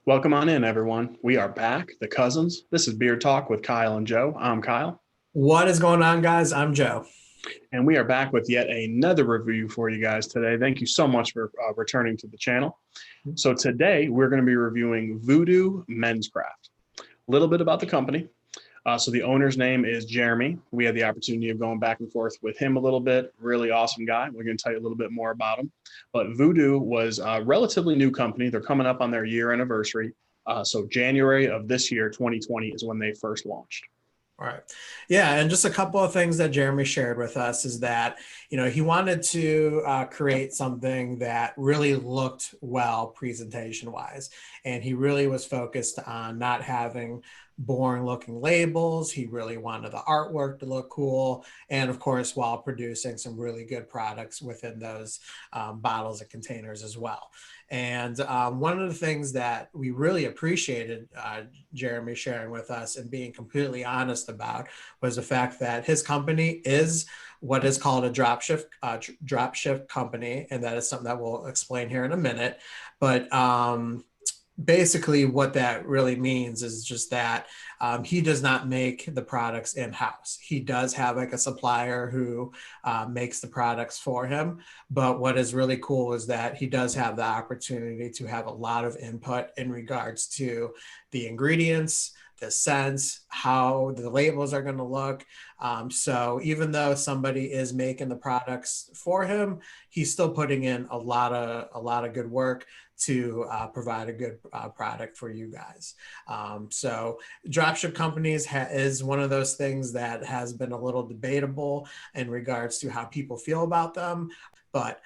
Welcome on in, everyone. We are back, the cousins. This is Beer Talk with Kyle and Joe. I'm Kyle, What is going on, guys? I'm Joe. and we are back with yet another review for you guys today. Thank you so much for returning to the channel. So today we're going to be reviewing Voodoo Menscraft. A little bit about the company. So the owner's name is Jeremy. We had the opportunity of going back and forth with him a little bit. Really awesome guy. We're going to tell you a little bit more about him. But Voodoo was a relatively new company. They're coming up on their year anniversary. So January of this year, 2020, is when they first launched. All right. Yeah. And just a couple of things that Jeremy shared with us is that, he wanted to create something that really looked well presentation wise. And he really was focused on not having boring looking labels. He really wanted the artwork to look cool. And of course, while producing some really good products within those bottles and containers as well. And one of the things that we really appreciated Jeremy sharing with us and being completely honest about was the fact that his company is what is called a dropship company, and that is something that we'll explain here in a minute. But basically what that really means is just that he does not make the products in-house. He does have like a supplier who makes the products for him. But what is really cool is that he does have the opportunity to have a lot of input in regards to the ingredients, the scents, how the labels are going to look. So even though somebody is making the products for him, he's still putting in a lot of good work to provide a good product for you guys. So dropship companies is one of those things that has been a little debatable in regards to how people feel about them. But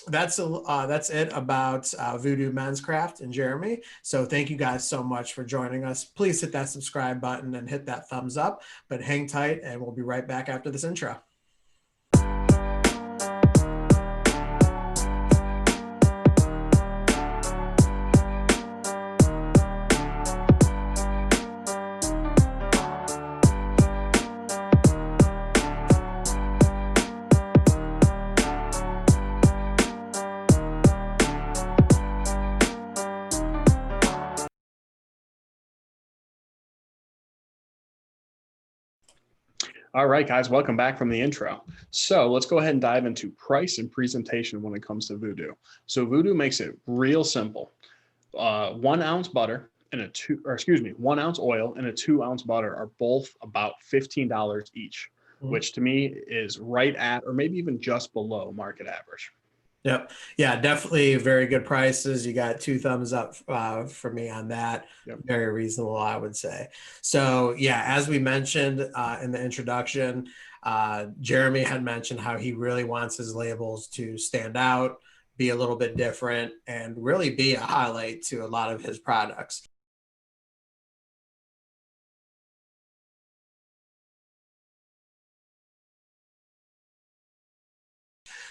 that's it about Voodoo Menscraft and Jeremy. So thank you guys so much for joining us. Please hit that subscribe button and hit that thumbs up, but hang tight and we'll be right back after this intro. All right, guys, welcome back from the intro. So let's go ahead and dive into price and presentation when it comes to Voodoo. So Voodoo makes it real simple. 1 ounce butter and 1 ounce oil and a 2 ounce butter are both about $15 each, which to me is right at or maybe even just below market average. Yep. Yeah, definitely very good prices. You got 2 thumbs up for me on that. Yep. Very reasonable, I would say. So yeah, as we mentioned in the introduction, Jeremy had mentioned how he really wants his labels to stand out, be a little bit different, and really be a highlight to a lot of his products.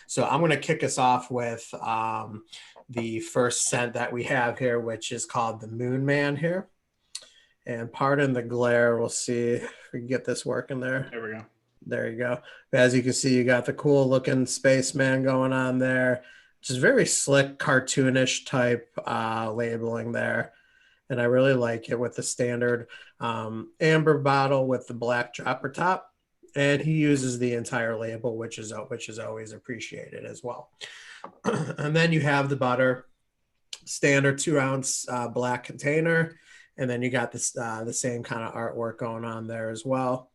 So I'm going to kick us off with the first scent that we have here, which is called the Moonman here. And pardon the glare. We'll see if we can get this working there. There we go. There you go. As you can see, you got the cool looking spaceman going on there, which is very slick, cartoonish type labeling there. And I really like it with the standard amber bottle with the black dropper top. And he uses the entire label, which is always appreciated as well. And then you have the butter, standard 2 ounce black container. And then you got this the same kind of artwork going on there as well.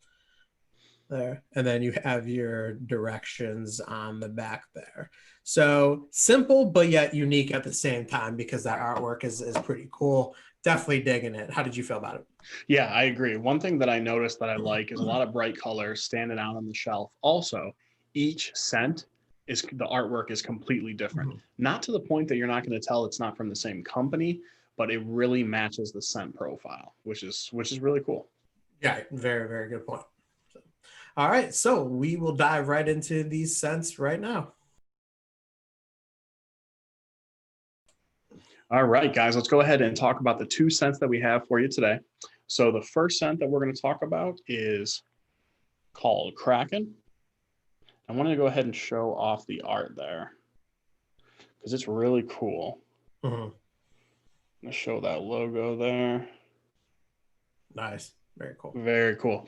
There. And then you have your directions on the back there. So simple, but yet unique at the same time because that artwork is pretty cool. Definitely digging it. How did you feel about it? Yeah, I agree. One thing that I noticed that I like is a lot of bright colors standing out on the shelf. Also, each scent the artwork is completely different. Not to the point that you're not going to tell it's not from the same company, but it really matches the scent profile, which is really cool. Yeah, very, very good point. All right, so we will dive right into these scents right now. All right, guys, let's go ahead and talk about the 2 scents that we have for you today. So the first scent that we're going to talk about is called Kraken. I want to go ahead and show off the art there because it's really cool. Let's show that logo there. Nice. Very cool. Very cool.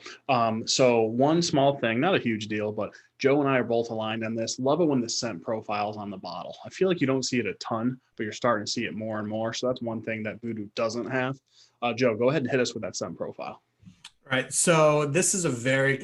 So one small thing, not a huge deal, but Joe and I are both aligned on this. Love it when the scent profile's on the bottle. I feel like you don't see it a ton, but you're starting to see it more and more. So that's one thing that Voodoo doesn't have. Joe, go ahead and hit us with that scent profile. Right. So this is a very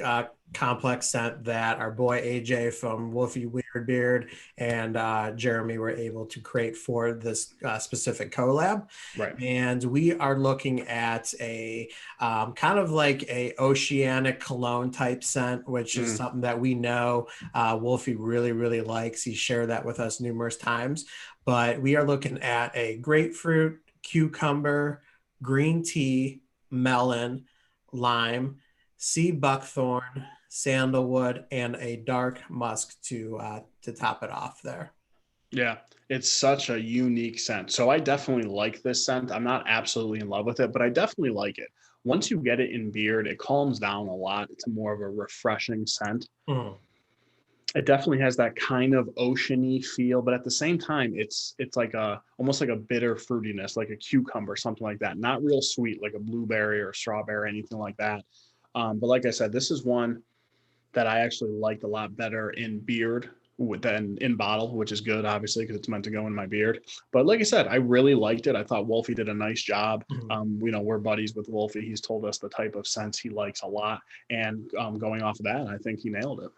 complex scent that our boy AJ from Wolfie Weirdbeard and Jeremy were able to create for this specific collab. Right. And we are looking at a kind of like a oceanic cologne type scent, which is something that we know Wolfie really, really likes. He shared that with us numerous times. But we are looking at a grapefruit, cucumber, green tea, melon, lime, sea buckthorn, sandalwood, and a dark musk to top it off there. Yeah, it's such a unique scent. So I definitely like this scent. I'm not absolutely in love with it, but I definitely like it. Once you get it in beard, it calms down a lot. It's more of a refreshing scent. It definitely has that kind of oceany feel, but at the same time, it's like a almost like a bitter fruitiness, like a cucumber, something like that. Not real sweet, like a blueberry or a strawberry, anything like that. But like I said, this is one that I actually liked a lot better in beard than in bottle, which is good, obviously, because it's meant to go in my beard. But like I said, I really liked it. I thought Wolfie did a nice job. We're buddies with Wolfie. He's told us the type of scents he likes a lot. And going off of that, I think he nailed it.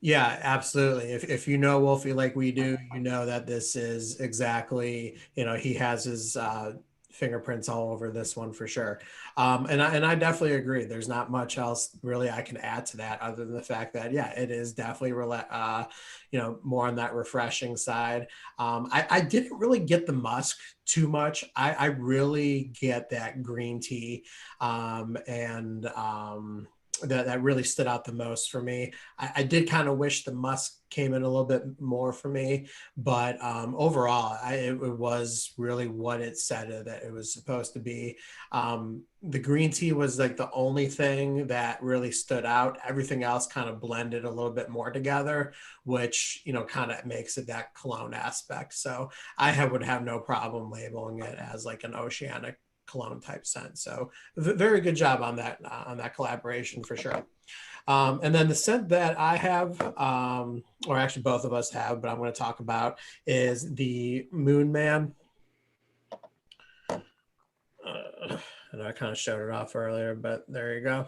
Yeah, absolutely. If you know Wolfie like we do, you know that this is exactly, he has his fingerprints all over this one for sure. And I definitely agree. There's not much else really I can add to that other than the fact that, yeah, it is definitely, more on that refreshing side. I didn't really get the musk too much. I really get that green tea that really stood out the most for me. I did kind of wish the musk came in a little bit more for me, but overall, it was really what it said that it was supposed to be. The green tea was like the only thing that really stood out. Everything else kind of blended a little bit more together, which, kind of makes it that cologne aspect. So I would have no problem labeling it as like an oceanic cologne type scent. So very good job on that collaboration for sure. And then the scent that I have, or actually both of us have, but I'm going to talk about is the Moonman. And I kind of showed it off earlier, but there you go.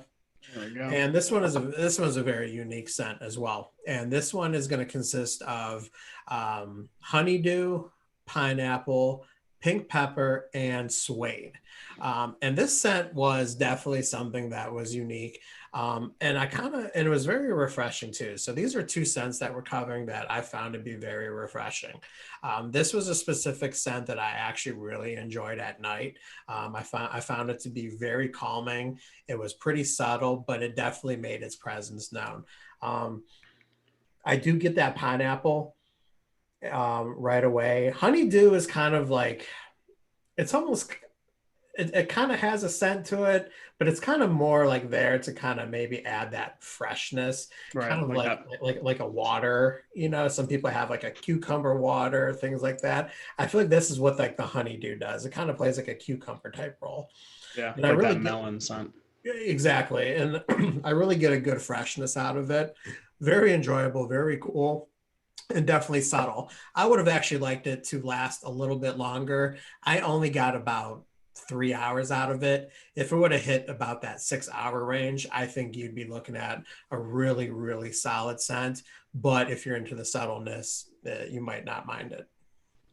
There we go. And this one's a very unique scent as well. And this one is going to consist of honeydew, pineapple, pink pepper, and suede. And this scent was definitely something that was unique. And it was very refreshing too. So these are two scents that we're covering that I found to be very refreshing. This was a specific scent that I actually really enjoyed at night. I found it to be very calming. It was pretty subtle, but it definitely made its presence known. I do get that pineapple right away. Honeydew is kind of like, it's almost, it kind of has a scent to it, but it's kind of more like there to kind of maybe add that freshness, Right, kind of like a water. Some people have like a cucumber water, things like that. I feel like this is what like the honeydew does. It kind of plays like a cucumber type role. Yeah, and like I really that melon scent. Exactly, and I really get a good freshness out of it. Very enjoyable, very cool, and definitely subtle. I would have actually liked it to last a little bit longer. I only got about 3 hours out of it. If it would have hit about that 6 hour range, I think you'd be looking at a really, really solid scent. But if you're into the subtleness, you might not mind it.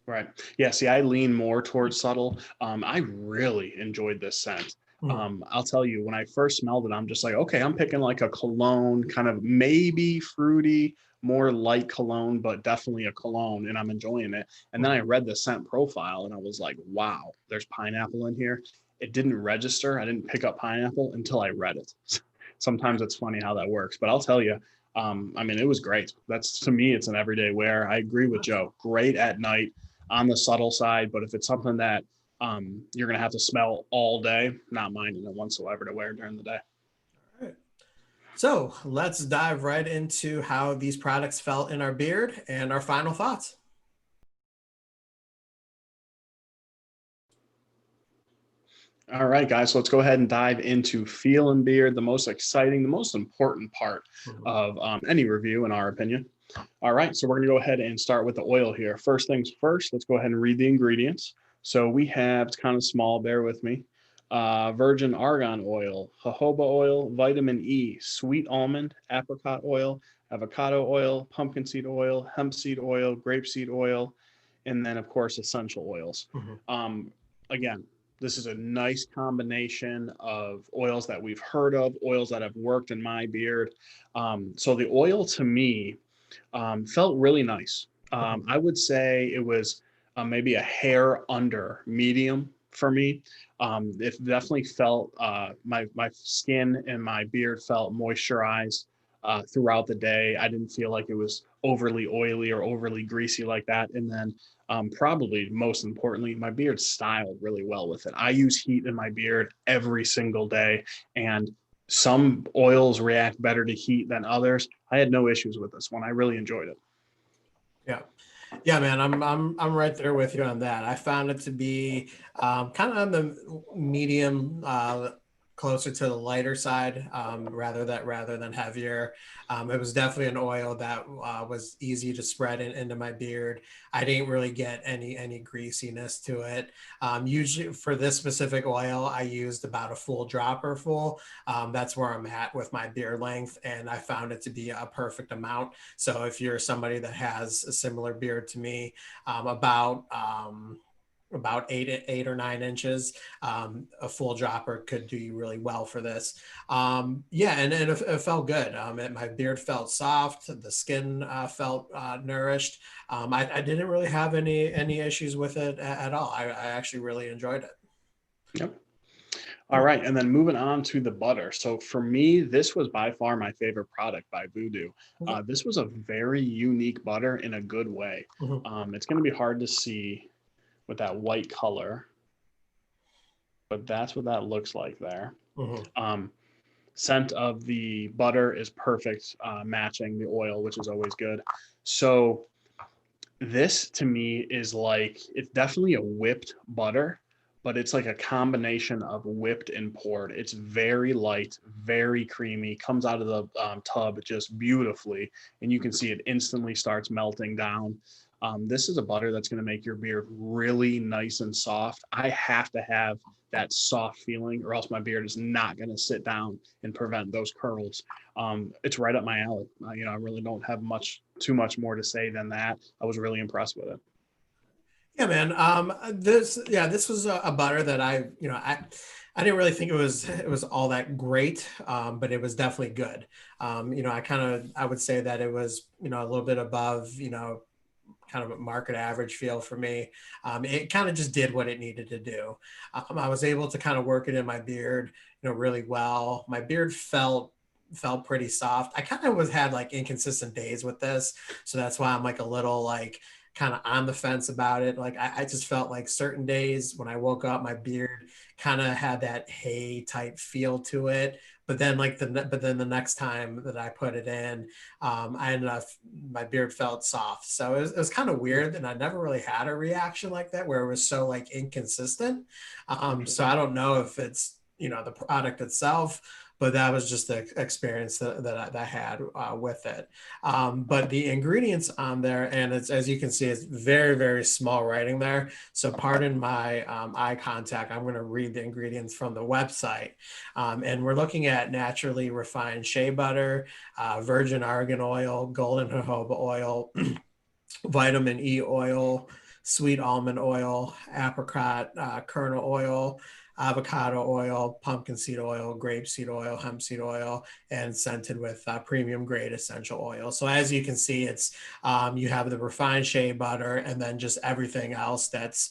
Right. Yeah. See, I lean more towards subtle. I really enjoyed this scent. I'll tell you, when I first smelled it, I'm just like, okay, I'm picking like a cologne, kind of maybe fruity, more light cologne, but definitely a cologne, and I'm enjoying it. And then I read the scent profile and I was like, wow, there's pineapple in here. It didn't register. I didn't pick up pineapple until I read it. Sometimes it's funny how that works, but I'll tell you, it was great. That's, to me, it's an everyday wear. I agree with Joe. Great at night on the subtle side, but if it's something that you're going to have to smell all day, not minding it whatsoever to wear during the day. All right. So let's dive right into how these products felt in our beard and our final thoughts. All right, guys, so let's go ahead and dive into feel and beard, the most exciting, the most important part of any review, in our opinion. All right, so we're going to go ahead and start with the oil here. First things first, let's go ahead and read the ingredients. So we have, it's kind of small, bear with me, virgin argan oil, jojoba oil, vitamin E, sweet almond, apricot oil, avocado oil, pumpkin seed oil, hemp seed oil, grapeseed oil, and then, of course, essential oils. Again, this is a nice combination of oils that we've heard of, oils that have worked in my beard. So the oil to me felt really nice. I would say it was maybe a hair under medium for me. It definitely felt my skin and my beard felt moisturized throughout the day. I didn't feel like it was overly oily or overly greasy like that. And then probably most importantly, my beard styled really well with it. I use heat in my beard every single day, and some oils react better to heat than others. I had no issues with this one. I really enjoyed it. Yeah. Yeah, man, I'm right there with you on that. I found it to be kind of on the medium, closer to the lighter side, rather than heavier. It was definitely an oil that was easy to spread into my beard. I didn't really get any greasiness to it. Usually for this specific oil, I used about a full dropper full. That's where I'm at with my beard length, and I found it to be a perfect amount. So if you're somebody that has a similar beard to me, about 8 or 9 inches, a full dropper could do you really well for this. Yeah, and it felt good. My beard felt soft. The skin felt nourished. I didn't really have any issues with it at all. I actually really enjoyed it. Yep. All right, and then moving on to the butter. So for me, this was by far my favorite product by Voodoo. This was a very unique butter in a good way. It's going to be hard to see with that white color, but that's what that looks like there. Scent of the butter is perfect, matching the oil, which is always good. So this to me is like, it's definitely a whipped butter, but it's like a combination of whipped and poured. It's very light, very creamy, comes out of the tub just beautifully, and you can see it instantly starts melting down. This is a butter that's going to make your beard really nice and soft. I have to have that soft feeling, or else my beard is not going to sit down and prevent those curls. It's right up my alley. I really don't have too much more to say than that. I was really impressed with it. Yeah, man. This was a butter that I didn't really think it was all that great, but it was definitely good. I would say that it was, a little bit above, kind of a market average feel for me. It kind of just did what it needed to do. I was able to kind of work it in my beard, really well. My beard felt pretty soft. I kind of had like inconsistent days with this, so that's why I'm like a little like kind of on the fence about it. Like I just felt like certain days when I woke up, my beard kind of had that hay type feel to it. But then the next time that I put it in, I ended up, my beard felt soft. So it was kind of weird. And I never really had a reaction like that where it was so like inconsistent. So I don't know if it's, the product itself, but that was just the experience that I had with it. But the ingredients on there, and it's, as you can see, it's very, very small writing there. So pardon my eye contact. I'm going to read the ingredients from the website. And we're looking at naturally refined shea butter, virgin argan oil, golden jojoba oil, vitamin E oil, sweet almond oil, apricot kernel oil, avocado oil, pumpkin seed oil, grapeseed oil, hemp seed oil, and scented with premium grade essential oil. So as you can see, it's you have the refined shea butter and then just everything else that's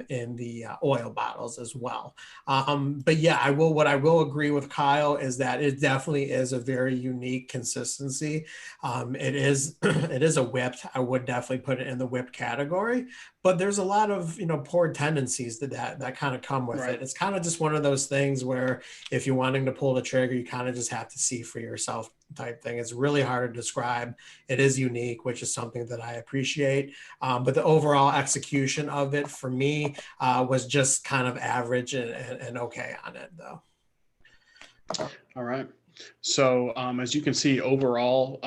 in the oil bottles as well. But yeah, what I will agree with Kyle is that it definitely is a very unique consistency. It is it is a whipped. I would definitely put it in the whipped category, but there's a lot of poured tendencies that kind of come with it. it. It's kind of just one of those things where if you're wanting to pull the trigger, you kind of just have to see for yourself type thing. It's really hard to describe. It is unique, which is something that I appreciate. But the overall execution of it for me was just kind of average and okay on it though. All right. So as you can see, overall,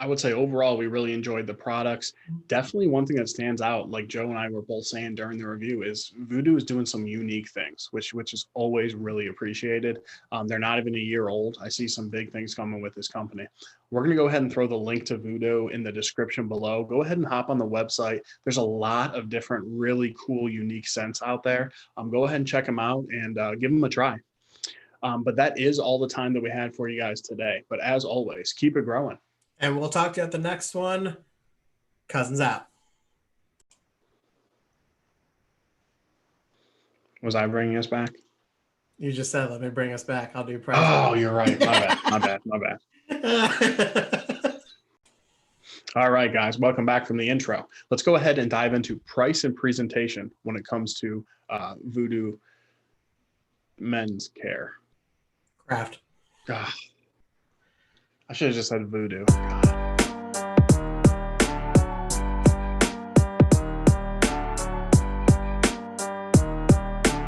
I would say overall, we really enjoyed the products. Definitely one thing that stands out, like Joe and I were both saying during the review, is Voodoo is doing some unique things, which is always really appreciated. They're not even a year old. I see some big things coming with this company. We're going to go ahead and throw the link to Voodoo in the description below. Go ahead and hop on the website. There's a lot of different really cool, unique scents out there. Go ahead and check them out and give them a try. But that is all the time that we had for you guys today. But as always, keep it growing. And we'll talk to you at the next one. Cousins out. Was I bringing us back? You just said, let me bring us back. I'll do price. Oh, you're right. My bad. All right, guys. Welcome back from the intro. Let's go ahead and dive into price and presentation when it comes to Voodoo Men's Care. Craft. I should have just said Voodoo. God.